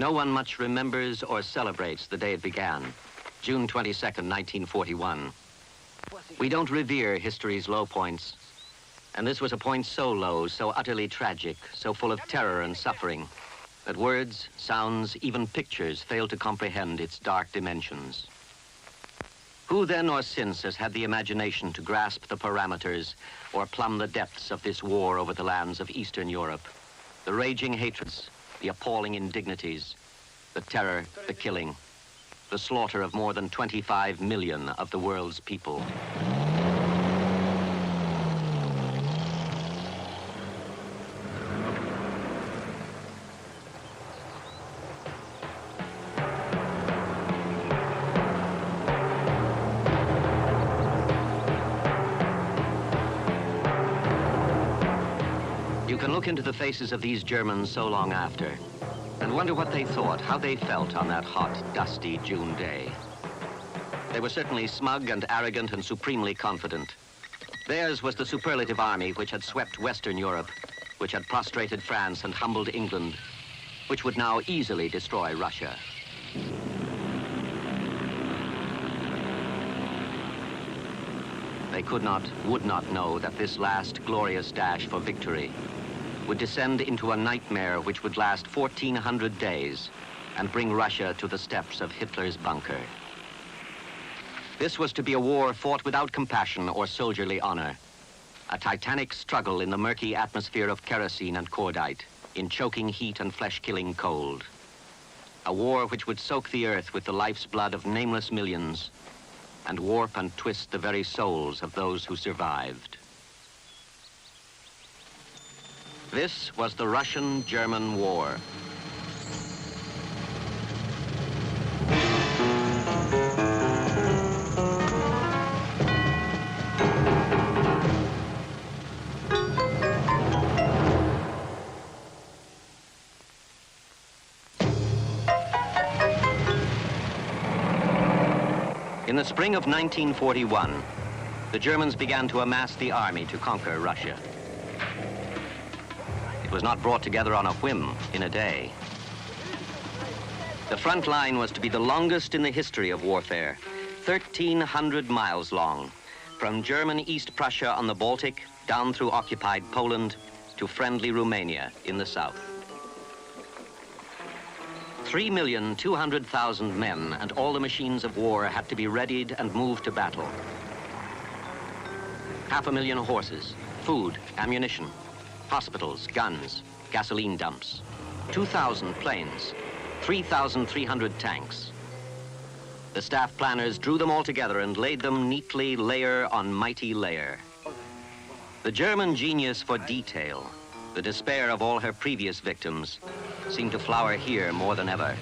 No one much remembers or celebrates the day it began, June 22nd, 1941. We don't revere history's low points, and this was a point so low, so utterly tragic, so full of terror and suffering, that words, sounds, even pictures fail to comprehend its dark dimensions. Who then or since has had the imagination to grasp the parameters or plumb the depths of this war over the lands of Eastern Europe? The raging hatreds, the appalling indignities, the terror, the killing, the slaughter of more than 25 million of the world's people. You can look into the faces of these Germans so long after and wonder what they thought, how they felt on that hot, dusty June day. They were certainly smug and arrogant and supremely confident. Theirs was the superlative army which had swept Western Europe, which had prostrated France and humbled England, which would now easily destroy Russia. They could not, would not know that this last glorious dash for victory would descend into a nightmare which would last 1,400 days and bring Russia to the steps of Hitler's bunker. This was to be a war fought without compassion or soldierly honor, a titanic struggle in the murky atmosphere of kerosene and cordite, in choking heat and flesh-killing cold. A war which would soak the earth with the life's blood of nameless millions and warp and twist the very souls of those who survived. This was the Russian-German War. In the spring of 1941, the Germans began to amass the army to conquer Russia. It was not brought together on a whim in a day. The front line was to be the longest in the history of warfare, 1,300 miles long, from German East Prussia on the Baltic down through occupied Poland to friendly Romania in the south. 3,200,000 men and all the machines of war had to be readied and moved to battle. 500,000 horses, food, ammunition, hospitals, guns, gasoline dumps, 2,000 planes, 3,300 tanks. The staff planners drew them all together and laid them neatly layer on mighty layer. The German genius for detail, the despair of all her previous victims, seemed to flower here more than ever.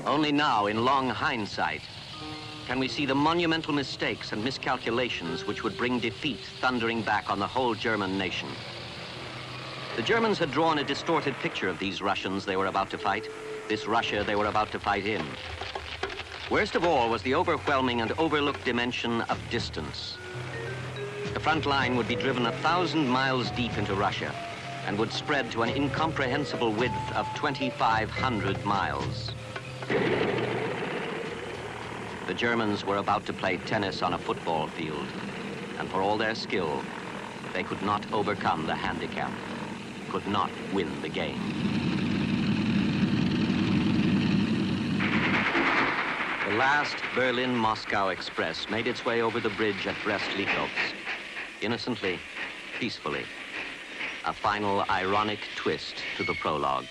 Only now, in long hindsight, can we see the monumental mistakes and miscalculations which would bring defeat thundering back on the whole German nation. The Germans had drawn a distorted picture of these Russians they were about to fight, this Russia they were about to fight in. Worst of all was the overwhelming and overlooked dimension of distance. The front line would be driven 1,000 miles deep into Russia and would spread to an incomprehensible width of 2,500 miles. The Germans were about to play tennis on a football field, and for all their skill, they could not overcome the handicap, could not win the game. The last Berlin-Moscow express made its way over the bridge at Brest-Litovsk, innocently, peacefully, a final ironic twist to the prologue.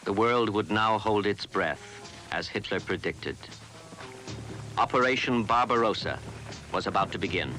The world would now hold its breath, as Hitler predicted. Operation Barbarossa was about to begin.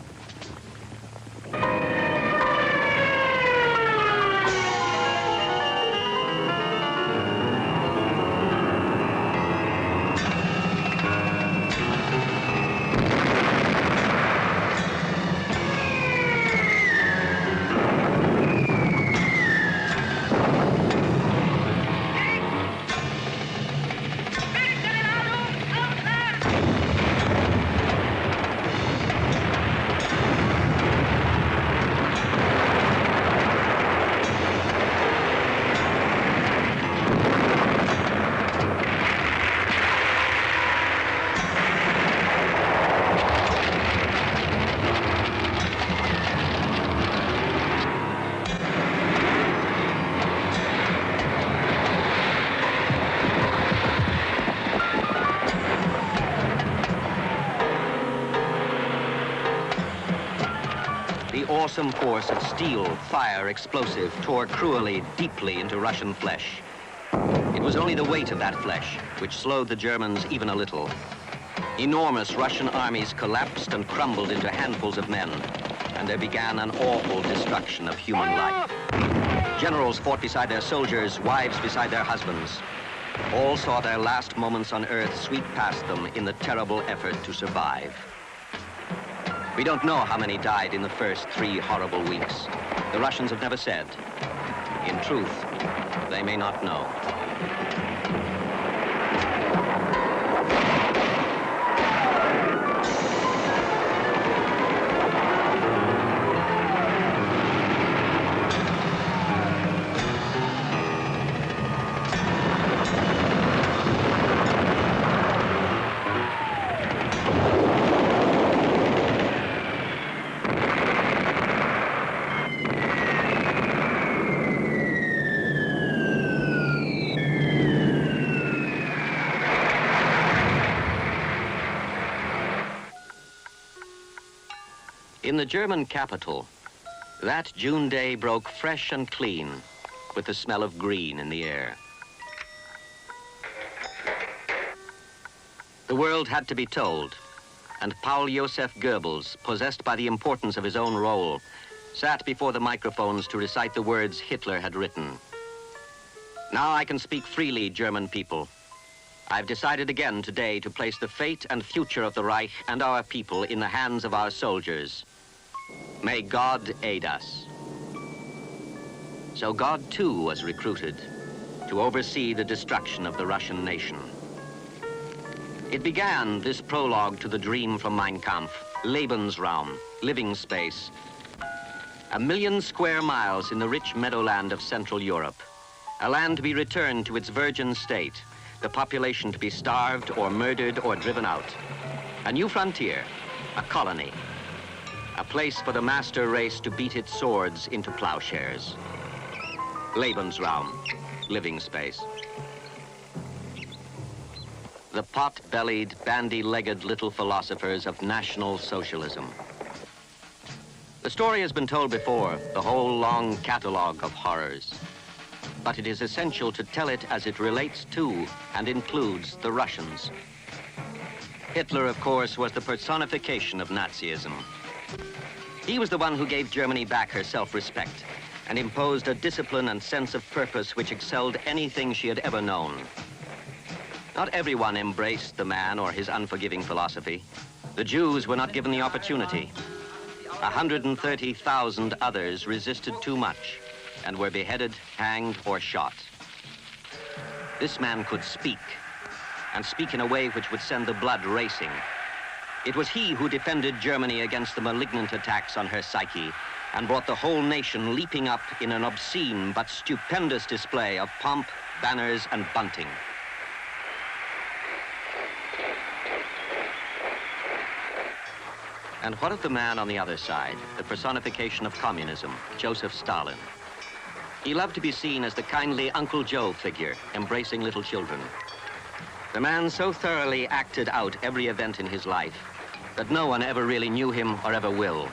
awesome force of steel, fire, explosive tore cruelly, deeply into Russian flesh. It was only the weight of that flesh which slowed the Germans even a little. Enormous Russian armies collapsed and crumbled into handfuls of men, and there began an awful destruction of human life. Generals fought beside their soldiers, wives beside their husbands. All saw their last moments on earth sweep past them in the terrible effort to survive. We don't know how many died in the first 3 horrible weeks. The Russians have never said. In truth, they may not know. In the German capital, that June day broke fresh and clean with the smell of green in the air. The world had to be told, and Paul Joseph Goebbels, possessed by the importance of his own role, sat before the microphones to recite the words Hitler had written. Now I can speak freely, German people. I've decided again today to place the fate and future of the Reich and our people in the hands of our soldiers. May God aid us. So God, too, was recruited to oversee the destruction of the Russian nation. It began, this prologue to the dream from Mein Kampf, Lebensraum, living space. 1 million square miles in the rich meadowland of Central Europe. A land to be returned to its virgin state, the population to be starved or murdered or driven out. A new frontier, a colony. A place for the master race to beat its swords into plowshares. Lebensraum, living space. The pot-bellied, bandy-legged little philosophers of National Socialism. The story has been told before, the whole long catalogue of horrors. But it is essential to tell it as it relates to and includes the Russians. Hitler, of course, was the personification of Nazism. He was the one who gave Germany back her self-respect and imposed a discipline and sense of purpose which excelled anything she had ever known. Not everyone embraced the man or his unforgiving philosophy. The Jews were not given the opportunity. 130,000 others resisted too much and were beheaded, hanged, or shot. This man could speak, and speak in a way which would send the blood racing. It was he who defended Germany against the malignant attacks on her psyche and brought the whole nation leaping up in an obscene but stupendous display of pomp, banners, and bunting. And what of the man on the other side, the personification of communism, Joseph Stalin? He loved to be seen as the kindly Uncle Joe figure, embracing little children. The man so thoroughly acted out every event in his life that no one ever really knew him or ever will.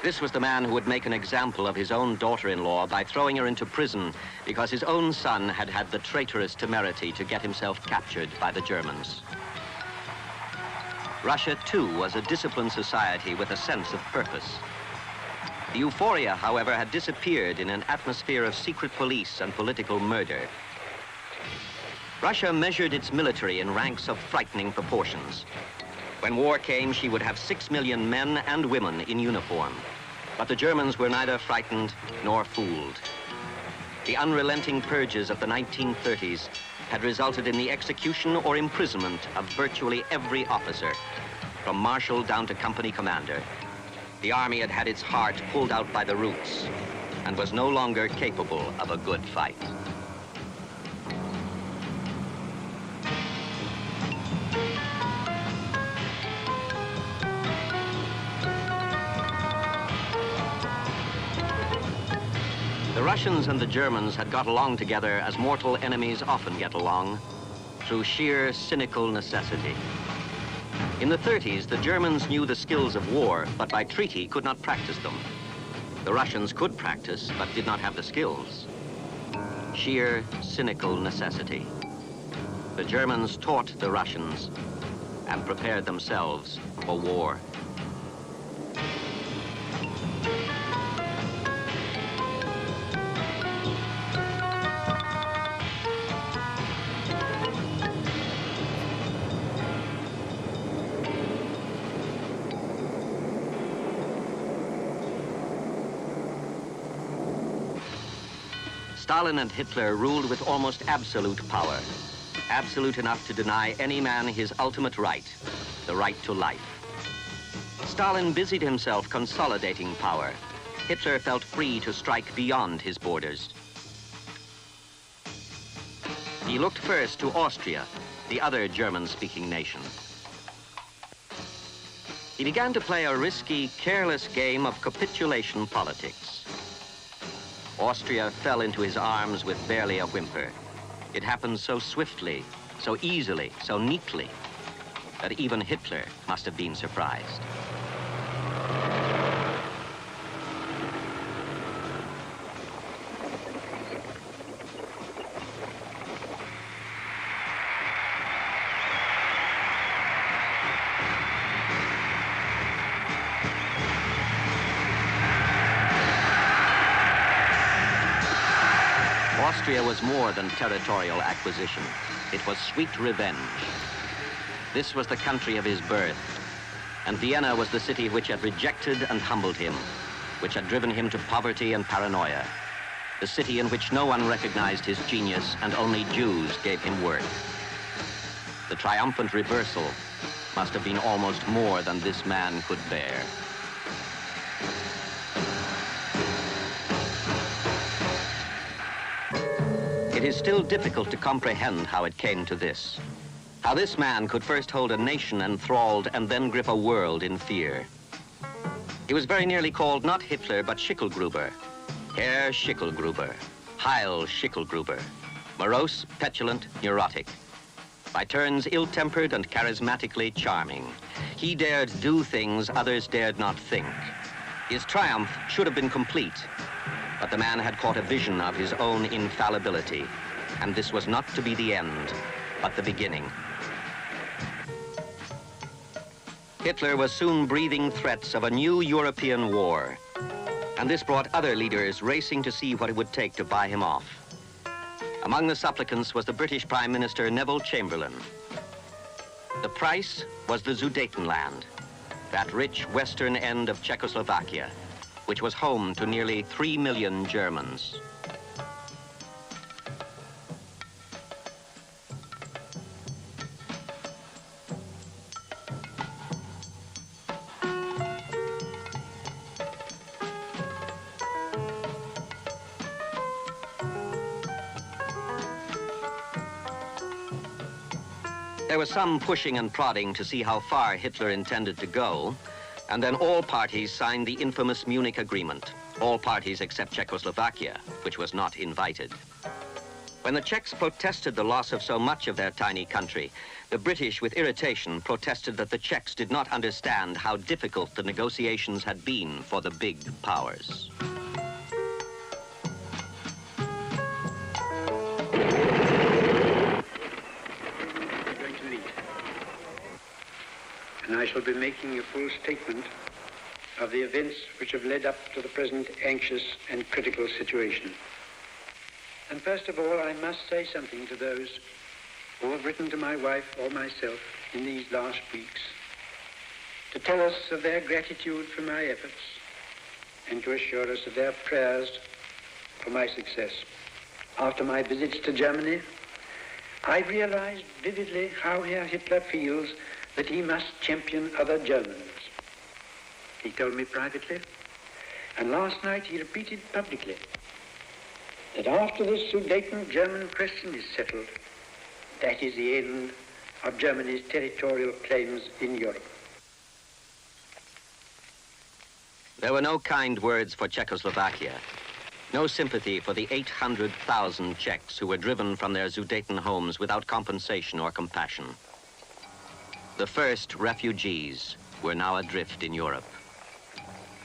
This was the man who would make an example of his own daughter-in-law by throwing her into prison because his own son had had the traitorous temerity to get himself captured by the Germans. Russia, too, was a disciplined society with a sense of purpose. The euphoria, however, had disappeared in an atmosphere of secret police and political murder. Russia measured its military in ranks of frightening proportions. When war came, she would have 6 million men and women in uniform. But the Germans were neither frightened nor fooled. The unrelenting purges of the 1930s had resulted in the execution or imprisonment of virtually every officer, from marshal down to company commander. The army had had its heart pulled out by the roots and was no longer capable of a good fight. The Russians and the Germans had got along together as mortal enemies often get along, through sheer cynical necessity. In the 30s, the Germans knew the skills of war, but by treaty could not practice them. The Russians could practice, but did not have the skills. Sheer, cynical necessity. The Germans taught the Russians and prepared themselves for war. Stalin and Hitler ruled with almost absolute power. Absolute enough to deny any man his ultimate right, the right to life. Stalin busied himself consolidating power. Hitler felt free to strike beyond his borders. He looked first to Austria, the other German-speaking nation. He began to play a risky, careless game of capitulation politics. Austria fell into his arms with barely a whimper. It happened so swiftly, so easily, so neatly, that even Hitler must have been surprised. Austria was more than territorial acquisition. It was sweet revenge. This was the country of his birth, and Vienna was the city which had rejected and humbled him, which had driven him to poverty and paranoia, the city in which no one recognized his genius and only Jews gave him work. The triumphant reversal must have been almost more than this man could bear. It is still difficult to comprehend how it came to this. How this man could first hold a nation enthralled and then grip a world in fear. He was very nearly called not Hitler, but Schicklgruber. Herr Schicklgruber, Heil Schicklgruber. Morose, petulant, neurotic. By turns ill-tempered and charismatically charming. He dared do things others dared not think. His triumph should have been complete. But the man had caught a vision of his own infallibility, and this was not to be the end, but the beginning. Hitler was soon breathing threats of a new European war, and this brought other leaders racing to see what it would take to buy him off. Among the supplicants was the British Prime Minister Neville Chamberlain. The price was the Sudetenland, that rich western end of Czechoslovakia, which was home to nearly 3 million Germans. There was some pushing and prodding to see how far Hitler intended to go, and then all parties signed the infamous Munich Agreement, all parties except Czechoslovakia, which was not invited. When the Czechs protested the loss of so much of their tiny country, the British, with irritation, protested that the Czechs did not understand how difficult the negotiations had been for the big powers. And I shall be making a full statement of the events which have led up to the present anxious and critical situation. And first of all, I must say something to those who have written to my wife or myself in these last weeks to tell us of their gratitude for my efforts and to assure us of their prayers for my success. After my visits to Germany, I realized vividly how Herr Hitler feels that he must champion other Germans. He told me privately, and last night he repeated publicly, that after this Sudeten German question is settled, that is the end of Germany's territorial claims in Europe. There were no kind words for Czechoslovakia, no sympathy for the 800,000 Czechs who were driven from their Sudeten homes without compensation or compassion. The first refugees were now adrift in Europe.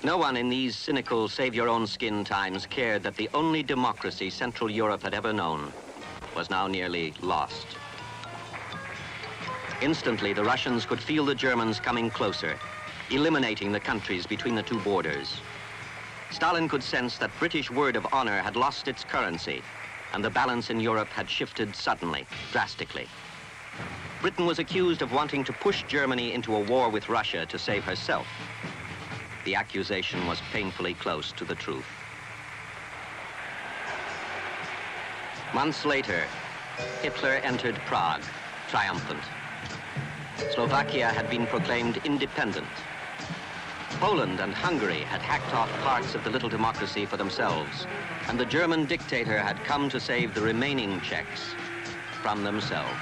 No one in these cynical, save-your-own-skin times cared that the only democracy Central Europe had ever known was now nearly lost. Instantly, the Russians could feel the Germans coming closer, eliminating the countries between the two borders. Stalin could sense that British word of honor had lost its currency, and the balance in Europe had shifted suddenly, drastically. Britain was accused of wanting to push Germany into a war with Russia to save herself. The accusation was painfully close to the truth. Months later, Hitler entered Prague, triumphant. Slovakia had been proclaimed independent. Poland and Hungary had hacked off parts of the little democracy for themselves, and the German dictator had come to save the remaining Czechs from themselves.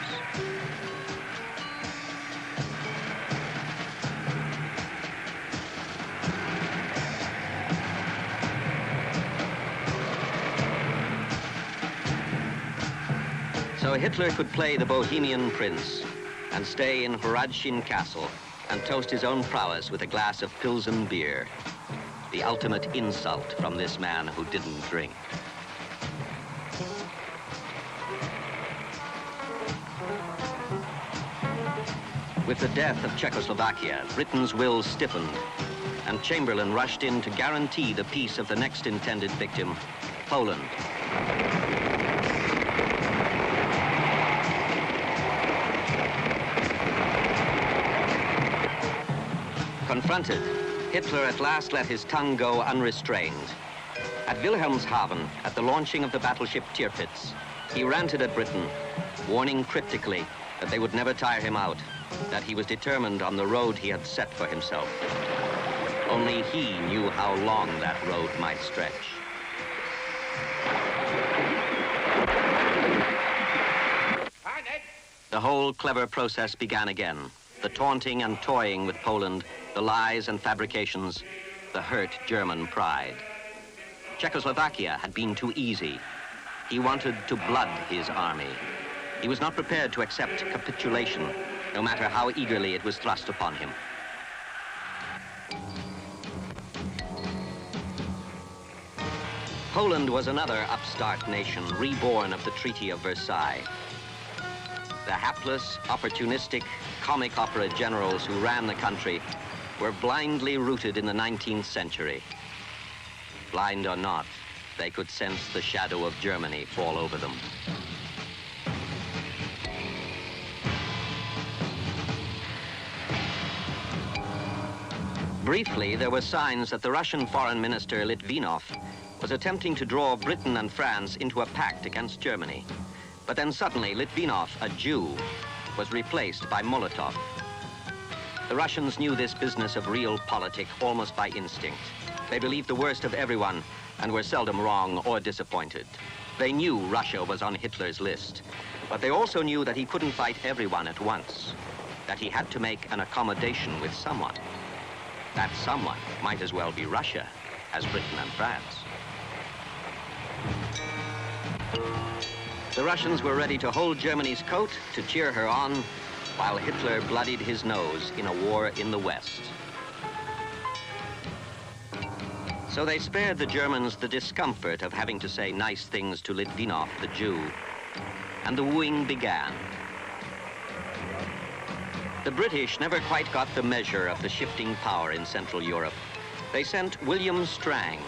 So Hitler could play the Bohemian prince and stay in Hradčin Castle and toast his own prowess with a glass of Pilsen beer. The ultimate insult from this man who didn't drink. With the death of Czechoslovakia, Britain's will stiffened, and Chamberlain rushed in to guarantee the peace of the next intended victim, Poland. Confronted, Hitler at last let his tongue go unrestrained. At Wilhelmshaven, at the launching of the battleship Tirpitz, he ranted at Britain, warning cryptically that they would never tire him out, that he was determined on the road he had set for himself. Only he knew how long that road might stretch. The whole clever process began again. The taunting and toying with Poland, the lies and fabrications, the hurt German pride. Czechoslovakia had been too easy. He wanted to blood his army. He was not prepared to accept capitulation, no matter how eagerly it was thrust upon him. Poland was another upstart nation, reborn of the Treaty of Versailles. The hapless, opportunistic, comic opera generals who ran the country were blindly rooted in the 19th century. Blind or not, they could sense the shadow of Germany fall over them. Briefly, there were signs that the Russian Foreign Minister Litvinov was attempting to draw Britain and France into a pact against Germany. But then suddenly, Litvinov, a Jew, was replaced by Molotov. The Russians knew this business of realpolitik almost by instinct. They believed the worst of everyone and were seldom wrong or disappointed. They knew Russia was on Hitler's list, but they also knew that he couldn't fight everyone at once, that he had to make an accommodation with someone. That someone might as well be Russia as Britain and France. The Russians were ready to hold Germany's coat, to cheer her on, while Hitler bloodied his nose in a war in the West. So they spared the Germans the discomfort of having to say nice things to Litvinov, the Jew, and the wooing began. The British never quite got the measure of the shifting power in Central Europe. They sent William Strang,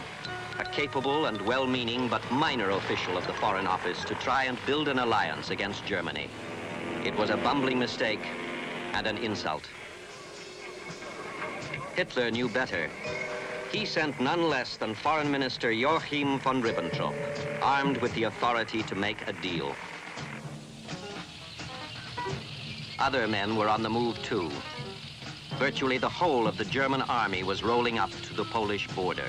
a capable and well-meaning but minor official of the Foreign Office, to try and build an alliance against Germany. It was a bumbling mistake and an insult. Hitler knew better. He sent none less than Foreign Minister Joachim von Ribbentrop, armed with the authority to make a deal. Other men were on the move too. Virtually the whole of the German army was rolling up to the Polish border.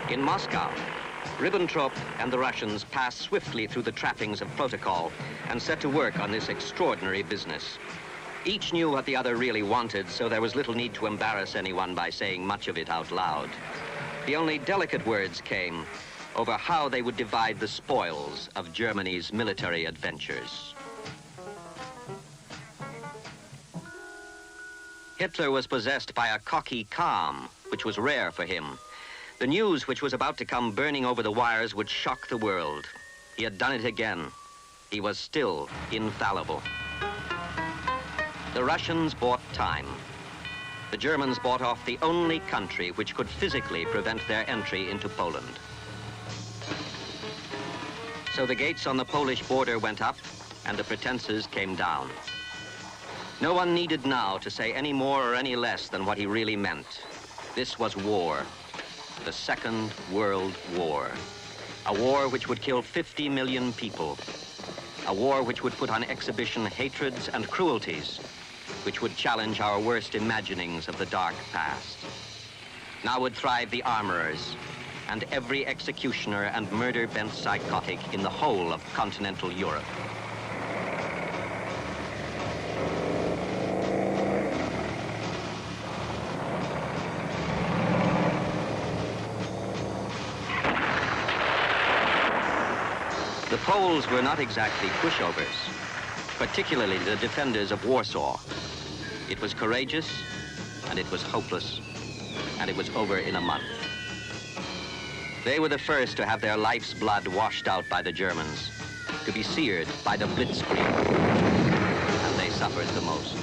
In Moscow, Ribbentrop and the Russians passed swiftly through the trappings of protocol and set to work on this extraordinary business. Each knew what the other really wanted, so there was little need to embarrass anyone by saying much of it out loud. The only delicate words came over how they would divide the spoils of Germany's military adventures. Hitler was possessed by a cocky calm, which was rare for him. The news which was about to come burning over the wires would shock the world. He had done it again. He was still infallible. The Russians bought time. The Germans bought off the only country which could physically prevent their entry into Poland. So the gates on the Polish border went up and the pretenses came down. No one needed now to say any more or any less than what he really meant. This was war, the Second World War. A war which would kill 50 million people. A war which would put on exhibition hatreds and cruelties, which would challenge our worst imaginings of the dark past. Now would thrive the armorers and every executioner and murder-bent psychotic in the whole of continental Europe. The Poles were not exactly pushovers, particularly the defenders of Warsaw. It was courageous, and it was hopeless, and it was over in a month. They were the first to have their life's blood washed out by the Germans, to be seared by the blitzkrieg, and they suffered the most.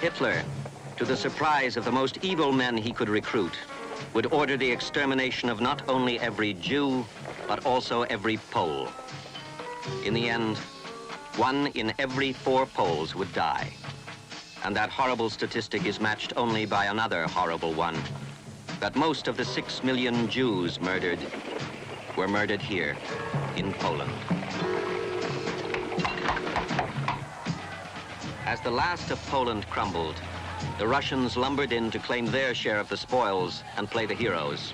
Hitler, to the surprise of the most evil men he could recruit, would order the extermination of not only every Jew, but also every Pole. In the end, 1 in every 4 Poles would die. And that horrible statistic is matched only by another horrible one, that most of the 6 million Jews murdered were murdered here in Poland. As the last of Poland crumbled, the Russians lumbered in to claim their share of the spoils and play the heroes.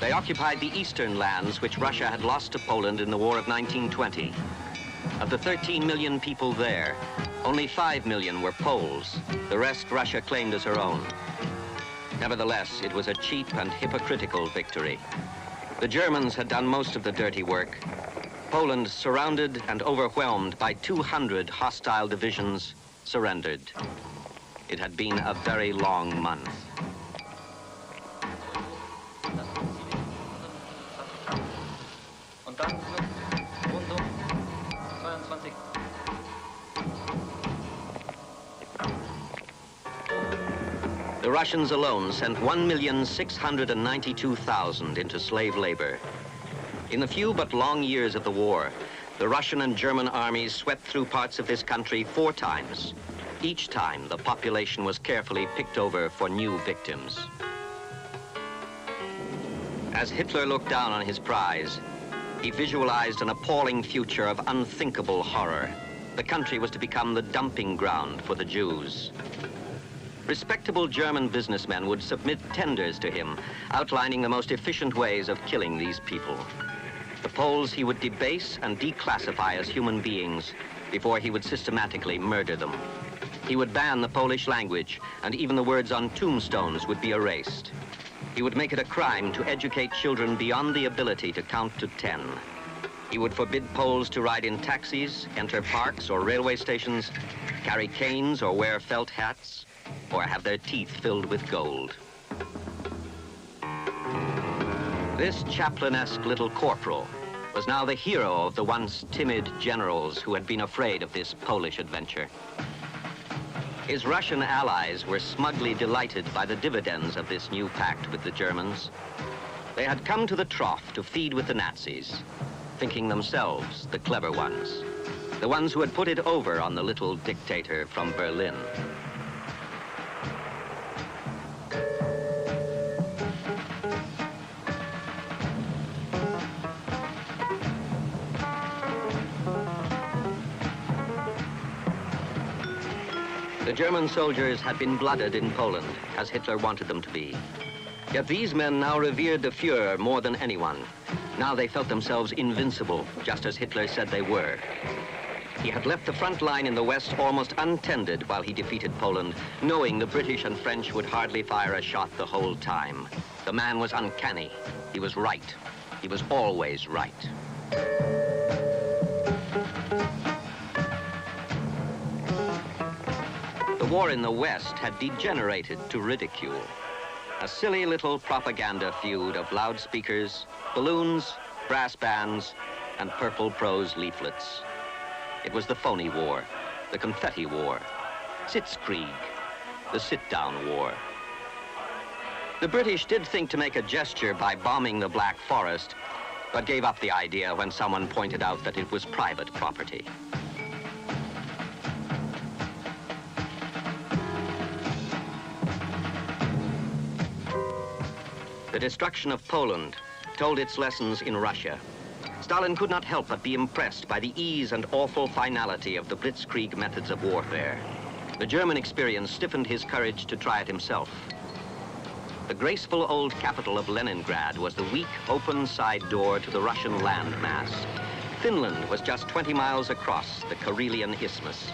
They occupied the eastern lands which Russia had lost to Poland in the War of 1920. Of the 13 million people there, only 5 million were Poles. The rest Russia claimed as her own. Nevertheless, it was a cheap and hypocritical victory. The Germans had done most of the dirty work. Poland, surrounded and overwhelmed by 200 hostile divisions, surrendered. It had been a very long month. The Russians alone sent 1,692,000 into slave labor. In the few but long years of the war, the Russian and German armies swept through parts of this country 4 times. Each time, the population was carefully picked over for new victims. As Hitler looked down on his prize, he visualized an appalling future of unthinkable horror. The country was to become the dumping ground for the Jews. Respectable German businessmen would submit tenders to him, outlining the most efficient ways of killing these people. The Poles he would debase and declassify as human beings before he would systematically murder them. He would ban the Polish language, and even the words on tombstones would be erased. He would make it a crime to educate children beyond the ability to count to 10. He would forbid Poles to ride in taxis, enter parks or railway stations, carry canes or wear felt hats, or have their teeth filled with gold. This chaplain-esque little corporal was now the hero of the once timid generals who had been afraid of this Polish adventure. His Russian allies were smugly delighted by the dividends of this new pact with the Germans. They had come to the trough to feed with the Nazis, thinking themselves the clever ones, the ones who had put it over on the little dictator from Berlin. The German soldiers had been blooded in Poland, as Hitler wanted them to be. Yet these men now revered the Führer more than anyone. Now they felt themselves invincible, just as Hitler said they were. He had left the front line in the West almost untended while he defeated Poland, knowing the British and French would hardly fire a shot the whole time. The man was uncanny. He was right. He was always right. The war in the West had degenerated to ridicule. A silly little propaganda feud of loudspeakers, balloons, brass bands, and purple prose leaflets. It was the phony war, the confetti war, Sitzkrieg, the sit-down war. The British did think to make a gesture by bombing the Black Forest, but gave up the idea when someone pointed out that it was private property. The destruction of Poland told its lessons in Russia. Stalin could not help but be impressed by the ease and awful finality of the blitzkrieg methods of warfare. The German experience stiffened his courage to try it himself. The graceful old capital of Leningrad was the weak, open side door to the Russian landmass. Finland was just 20 miles across the Karelian Isthmus.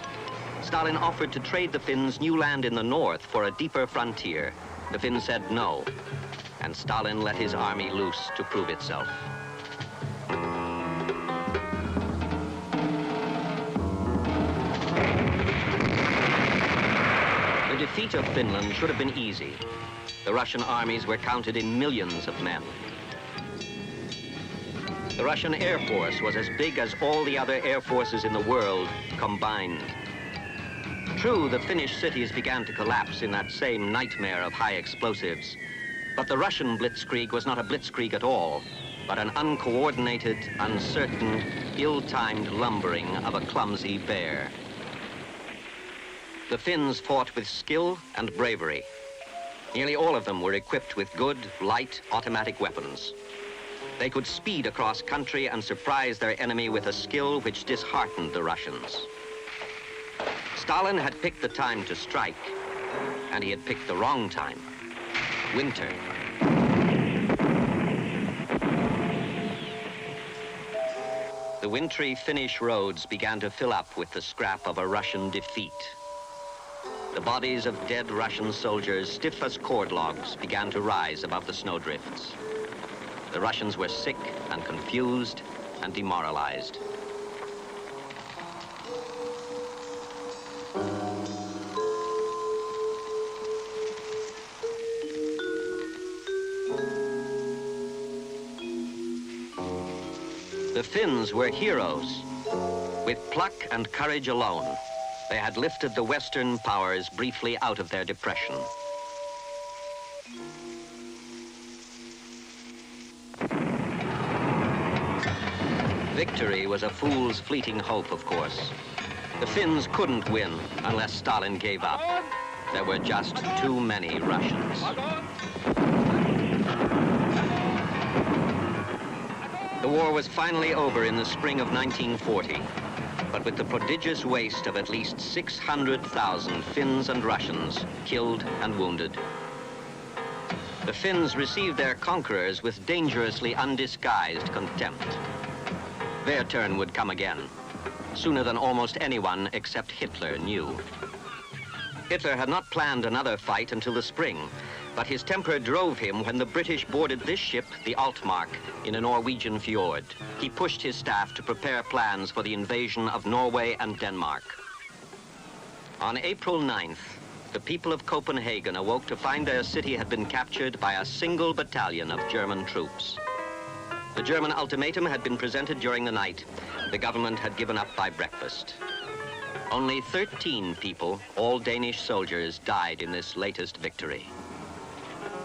Stalin offered to trade the Finns new land in the north for a deeper frontier. The Finns said no, and Stalin let his army loose to prove itself. The defeat of Finland should have been easy. The Russian armies were counted in millions of men. The Russian Air Force was as big as all the other air forces in the world combined. True, the Finnish cities began to collapse in that same nightmare of high explosives. But the Russian blitzkrieg was not a blitzkrieg at all, but an uncoordinated, uncertain, ill-timed lumbering of a clumsy bear. The Finns fought with skill and bravery. Nearly all of them were equipped with good, light, automatic weapons. They could speed across country and surprise their enemy with a skill which disheartened the Russians. Stalin had picked the time to strike, and he had picked the wrong time. Winter. The wintry Finnish roads began to fill up with the scrap of a Russian defeat. The bodies of dead Russian soldiers, stiff as cord logs, began to rise above the snowdrifts. The Russians were sick and confused and demoralized. The Finns were heroes. With pluck and courage alone, they had lifted the Western powers briefly out of their depression. Victory was a fool's fleeting hope, of course. The Finns couldn't win unless Stalin gave up. There were just too many Russians. The war was finally over in the spring of 1940, but with the prodigious waste of at least 600,000 Finns and Russians killed and wounded. The Finns received their conquerors with dangerously undisguised contempt. Their turn would come again, sooner than almost anyone except Hitler knew. Hitler had not planned another fight until the spring, but his temper drove him when the British boarded this ship, the Altmark, in a Norwegian fjord. He pushed his staff to prepare plans for the invasion of Norway and Denmark. On April 9th, the people of Copenhagen awoke to find their city had been captured by a single battalion of German troops. The German ultimatum had been presented during the night. The government had given up by breakfast. Only 13 people, all Danish soldiers, died in this latest victory.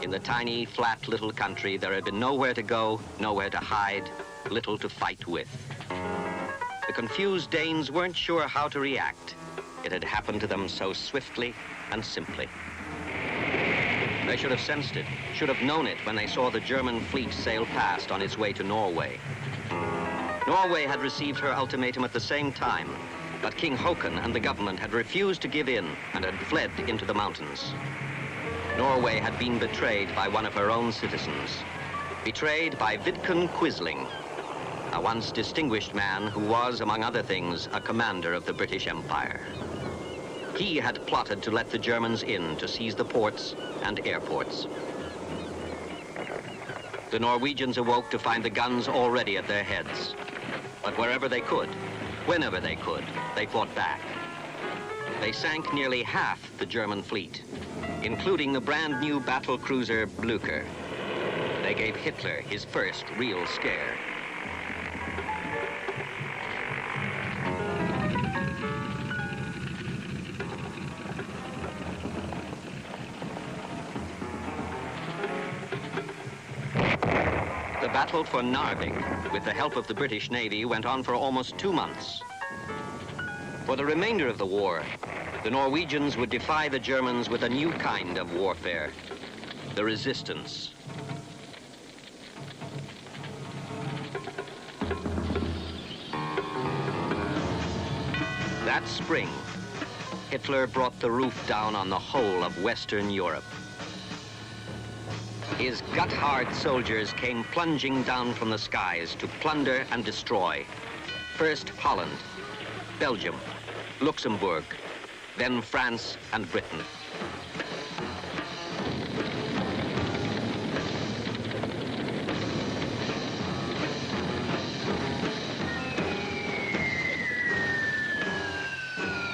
In the tiny, flat little country, there had been nowhere to go, nowhere to hide, little to fight with. The confused Danes weren't sure how to react. It had happened to them so swiftly and simply. They should have sensed it, should have known it when they saw the German fleet sail past on its way to Norway. Norway had received her ultimatum at the same time, but King Håkon and the government had refused to give in and had fled into the mountains. Norway had been betrayed by one of her own citizens, betrayed by Vidkun Quisling, a once distinguished man who was, among other things, a commander of the British Empire. He had plotted to let the Germans in to seize the ports and airports. The Norwegians awoke to find the guns already at their heads. But wherever they could, whenever they could, they fought back. They sank nearly half the German fleet, including the brand new battle cruiser Blücher. They gave Hitler his first real scare. The battle for Narvik, with the help of the British Navy, went on for almost 2 months. For the remainder of the war, the Norwegians would defy the Germans with a new kind of warfare, the resistance. That spring, Hitler brought the roof down on the whole of Western Europe. His gut-hard soldiers came plunging down from the skies to plunder and destroy. First Holland, Belgium, Luxembourg, then France and Britain.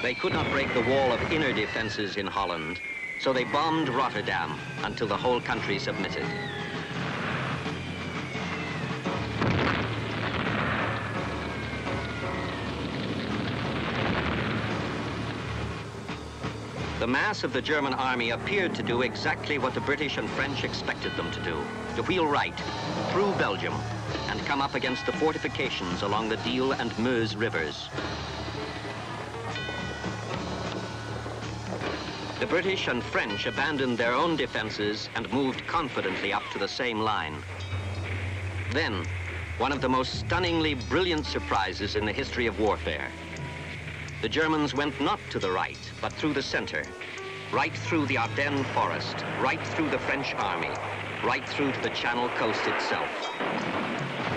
They could not break the wall of inner defenses in Holland, so they bombed Rotterdam until the whole country submitted. The mass of the German army appeared to do exactly what the British and French expected them to do, to wheel right through Belgium and come up against the fortifications along the Dyle and Meuse rivers. The British and French abandoned their own defenses and moved confidently up to the same line. Then, one of the most stunningly brilliant surprises in the history of warfare. The Germans went not to the right, but through the center, right through the Ardennes forest, right through the French army, right through to the Channel coast itself.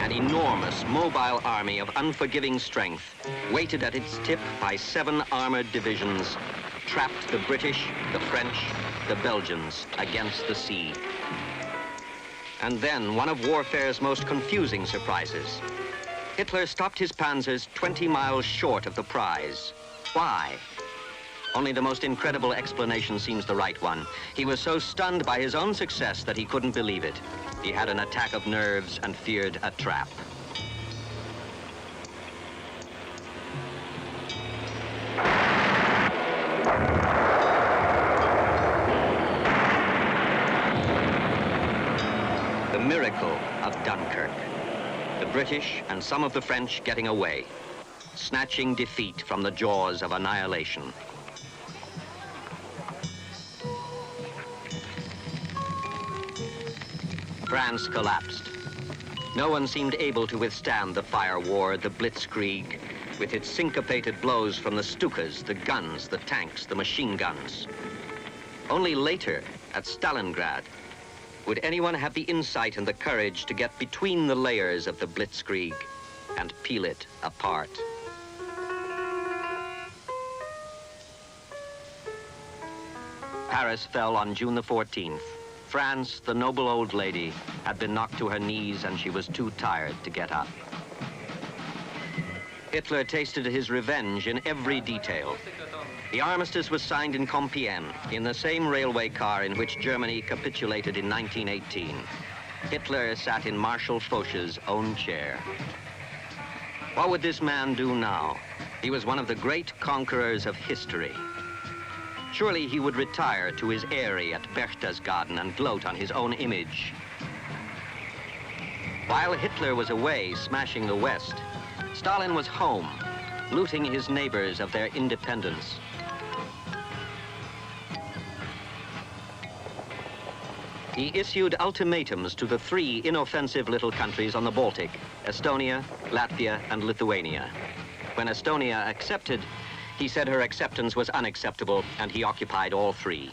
An enormous, mobile army of unforgiving strength, weighted at its tip by 7 armored divisions, trapped the British, the French, the Belgians against the sea. And then, one of warfare's most confusing surprises. Hitler stopped his panzers 20 miles short of the prize. Why? Only the most incredible explanation seems the right one. He was so stunned by his own success that he couldn't believe it. He had an attack of nerves and feared a trap. The miracle of Dunkirk. The British and some of the French getting away, snatching defeat from the jaws of annihilation. France collapsed. No one seemed able to withstand the fire war, the blitzkrieg, with its syncopated blows from the Stukas, the guns, the tanks, the machine guns. Only later, at Stalingrad, would anyone have the insight and the courage to get between the layers of the blitzkrieg and peel it apart? Paris fell on June the 14th. France, the noble old lady, had been knocked to her knees and she was too tired to get up. Hitler tasted his revenge in every detail. The armistice was signed in Compiègne, in the same railway car in which Germany capitulated in 1918. Hitler sat in Marshal Foch's own chair. What would this man do now? He was one of the great conquerors of history. Surely he would retire to his eyrie at Berchtesgaden and gloat on his own image. While Hitler was away smashing the West, Stalin was home, looting his neighbors of their independence. He issued ultimatums to the three inoffensive little countries on the Baltic, Estonia, Latvia, and Lithuania. When Estonia accepted, he said her acceptance was unacceptable, and he occupied all three.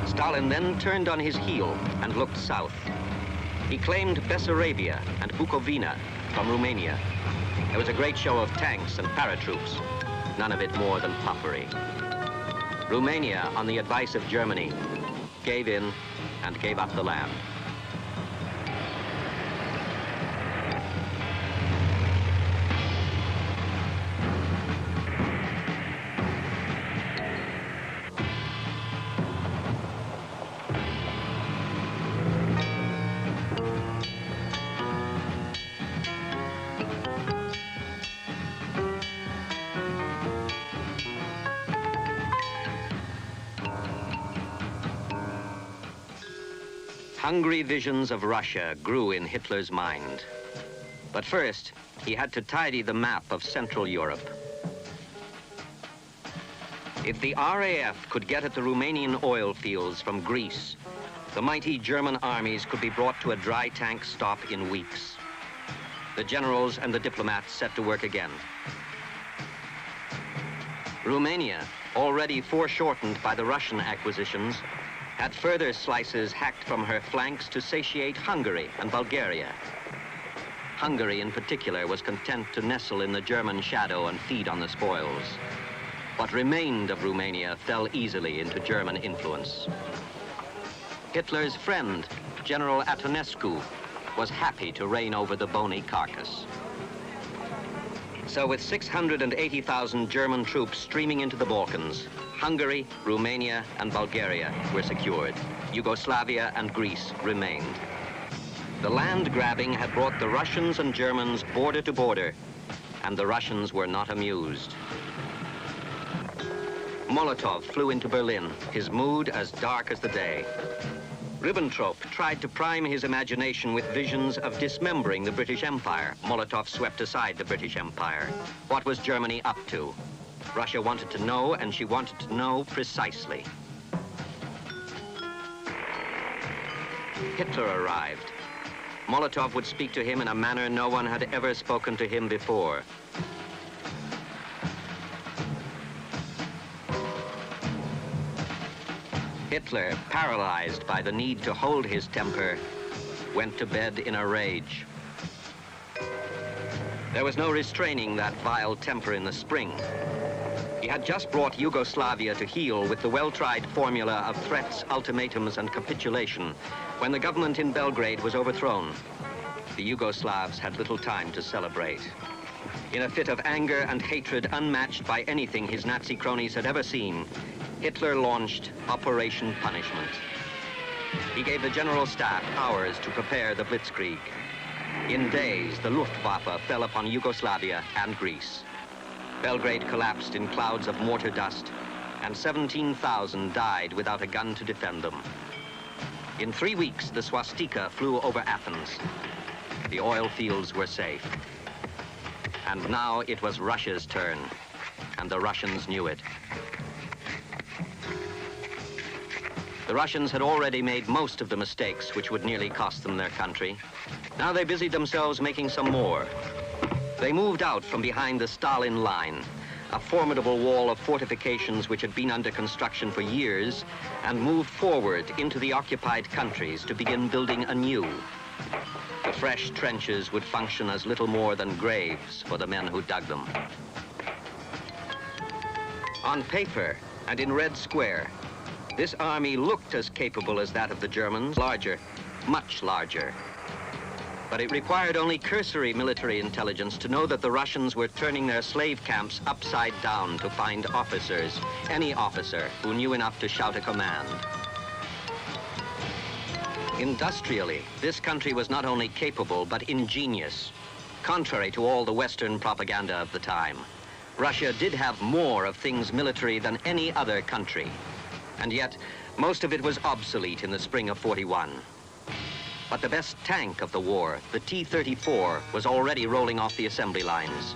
Stalin then turned on his heel and looked south. He claimed Bessarabia and Bukovina from Romania. There was a great show of tanks and paratroops, none of it more than puffery. Romania, on the advice of Germany, gave in and gave up the land. Hungry visions of Russia grew in Hitler's mind. But first, he had to tidy the map of Central Europe. If the RAF could get at the Romanian oil fields from Greece, the mighty German armies could be brought to a dry tank stop in weeks. The generals and the diplomats set to work again. Romania, already foreshortened by the Russian acquisitions, had further slices hacked from her flanks to satiate Hungary and Bulgaria. Hungary, in particular, was content to nestle in the German shadow and feed on the spoils. What remained of Romania fell easily into German influence. Hitler's friend, General Antonescu, was happy to reign over the bony carcass. So with 680,000 German troops streaming into the Balkans, Hungary, Romania, and Bulgaria were secured. Yugoslavia and Greece remained. The land grabbing had brought the Russians and Germans border to border, and the Russians were not amused. Molotov flew into Berlin, his mood as dark as the day. Ribbentrop tried to prime his imagination with visions of dismembering the British Empire. Molotov swept aside the British Empire. What was Germany up to? Russia wanted to know, and she wanted to know precisely. Hitler arrived. Molotov would speak to him in a manner no one had ever spoken to him before. Hitler, paralyzed by the need to hold his temper, went to bed in a rage. There was no restraining that vile temper in the spring. He had just brought Yugoslavia to heel with the well-tried formula of threats, ultimatums, and capitulation when the government in Belgrade was overthrown. The Yugoslavs had little time to celebrate. In a fit of anger and hatred unmatched by anything his Nazi cronies had ever seen, Hitler launched Operation Punishment. He gave the General Staff hours to prepare the Blitzkrieg. In days, the Luftwaffe fell upon Yugoslavia and Greece. Belgrade collapsed in clouds of mortar dust, and 17,000 died without a gun to defend them. In 3 weeks, the swastika flew over Athens. The oil fields were safe. And now it was Russia's turn, and the Russians knew it. The Russians had already made most of the mistakes which would nearly cost them their country. Now they busied themselves making some more. They moved out from behind the Stalin line, a formidable wall of fortifications which had been under construction for years, and moved forward into the occupied countries to begin building anew. The fresh trenches would function as little more than graves for the men who dug them. On paper and in Red Square, This army looked as capable as that of the Germans, larger, much larger. But it required only cursory military intelligence to know that the Russians were turning their slave camps upside down to find officers, any officer who knew enough to shout a command. Industrially, this country was not only capable, but ingenious, contrary to all the Western propaganda of the time. Russia did have more of things military than any other country, and yet most of it was obsolete in the spring of '41. But the best tank of the war, the T-34, was already rolling off the assembly lines.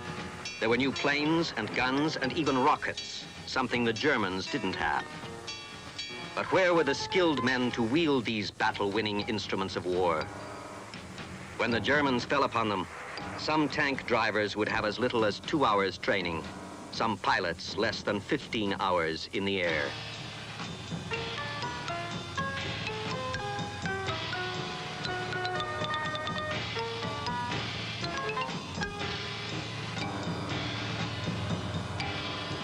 There were new planes and guns and even rockets, something the Germans didn't have. But where were the skilled men to wield these battle-winning instruments of war? When the Germans fell upon them, some tank drivers would have as little as 2 hours training, some pilots less than 15 hours in the air.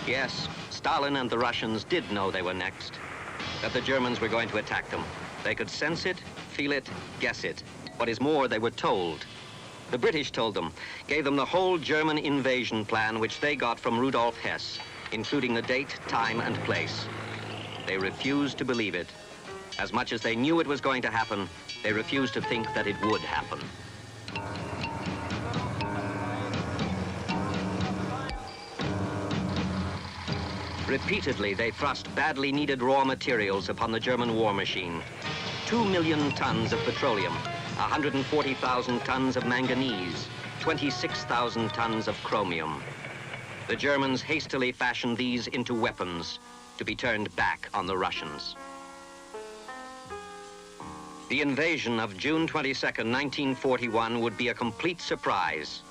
Yes, Stalin and the Russians did know they were next, that the Germans were going to attack them. They could sense it, feel it, guess it. What is more, they were told. The British told them, gave them the whole German invasion plan which they got from Rudolf Hess, including the date, time, and place. They refused to believe it. As much as they knew it was going to happen, they refused to think that it would happen. Repeatedly, they thrust badly needed raw materials upon the German war machine. 2 million tons of petroleum, 140,000 tons of manganese, 26,000 tons of chromium. The Germans hastily fashioned these into weapons to be turned back on the Russians. The invasion of June 22nd, 1941 would be a complete surprise.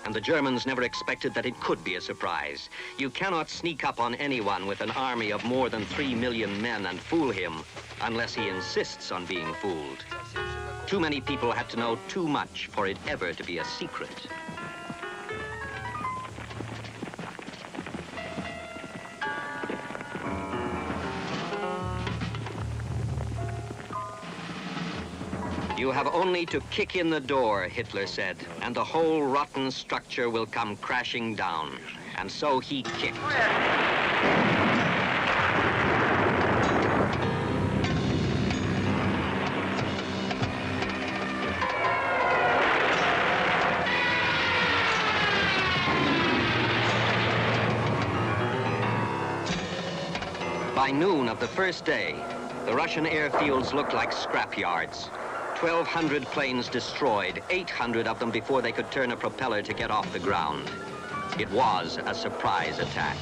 And the Germans never expected that it could be a surprise. You cannot sneak up on anyone with an army of more than 3 million men and fool him unless he insists on being fooled. Too many people had to know too much for it ever to be a secret. You have only to kick in the door, Hitler said, and the whole rotten structure will come crashing down. And so he kicked. By noon of the first day, the Russian airfields looked like scrapyards. 1,200 planes destroyed, 800 of them before they could turn a propeller to get off the ground. It was a surprise attack.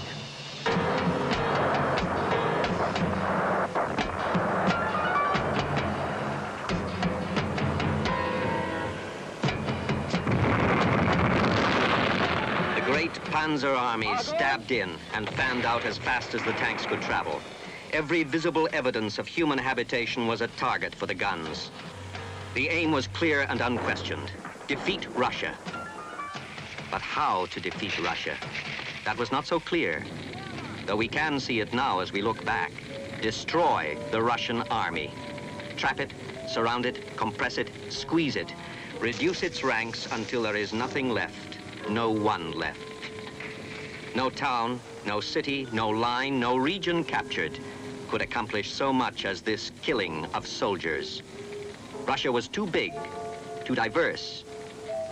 The great panzer armies stabbed in and fanned out as fast as the tanks could travel. Every visible evidence of human habitation was a target for the guns. The aim was clear and unquestioned: defeat Russia. But how to defeat Russia? That was not so clear, though we can see it now as we look back. Destroy the Russian army. Trap it, surround it, compress it, squeeze it, reduce its ranks until there is nothing left, no one left. No town, no city, no line, no region captured could accomplish so much as this killing of soldiers. Russia was too big, too diverse,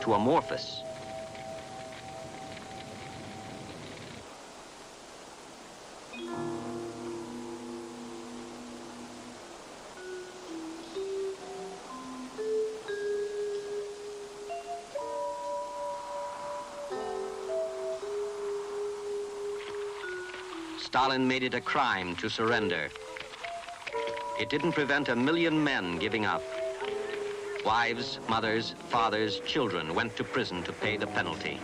too amorphous. Stalin made it a crime to surrender. It didn't prevent 1 million men giving up. Wives, mothers, fathers, children went to prison to pay the penalty.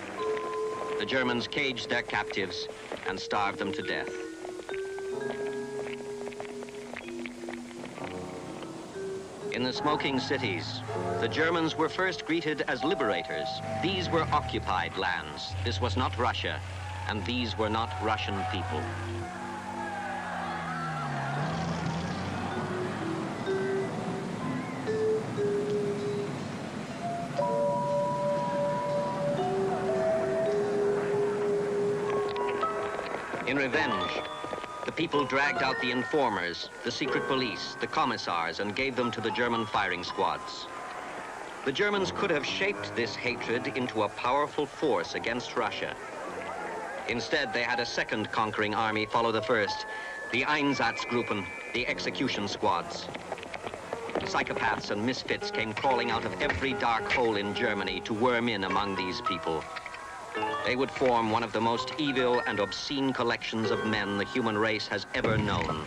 The Germans caged their captives and starved them to death. In the smoking cities, the Germans were first greeted as liberators. These were occupied lands. This was not Russia, and these were not Russian people. In revenge, the people dragged out the informers, the secret police, the commissars, and gave them to the German firing squads. The Germans could have shaped this hatred into a powerful force against Russia. Instead, they had a second conquering army follow the first, the Einsatzgruppen, the execution squads. Psychopaths and misfits came crawling out of every dark hole in Germany to worm in among these people. They would form one of the most evil and obscene collections of men the human race has ever known.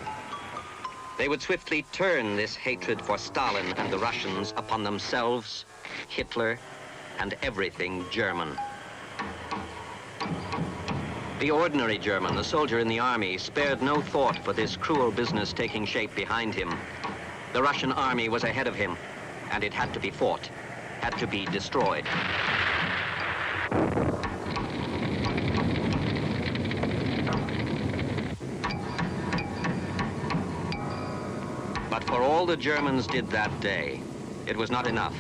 They would swiftly turn this hatred for Stalin and the Russians upon themselves, Hitler, and everything German. The ordinary German, the soldier in the army, spared no thought for this cruel business taking shape behind him. The Russian army was ahead of him, and it had to be fought, had to be destroyed. But for all the Germans did that day, it was not enough.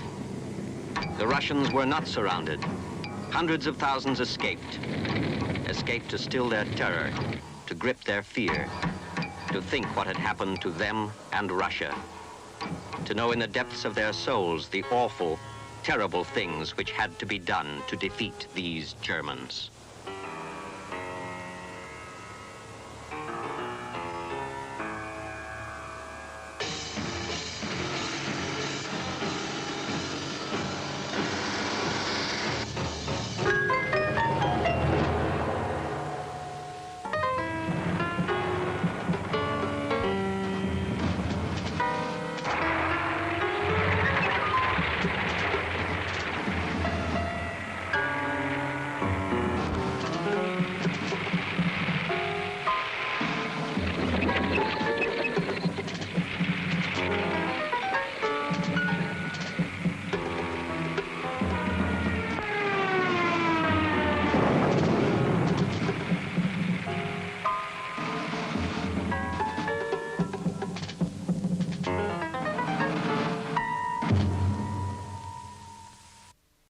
The Russians were not surrounded. Hundreds of thousands escaped to still their terror, to grip their fear, to think what had happened to them and Russia, to know in the depths of their souls the awful, terrible things which had to be done to defeat these Germans.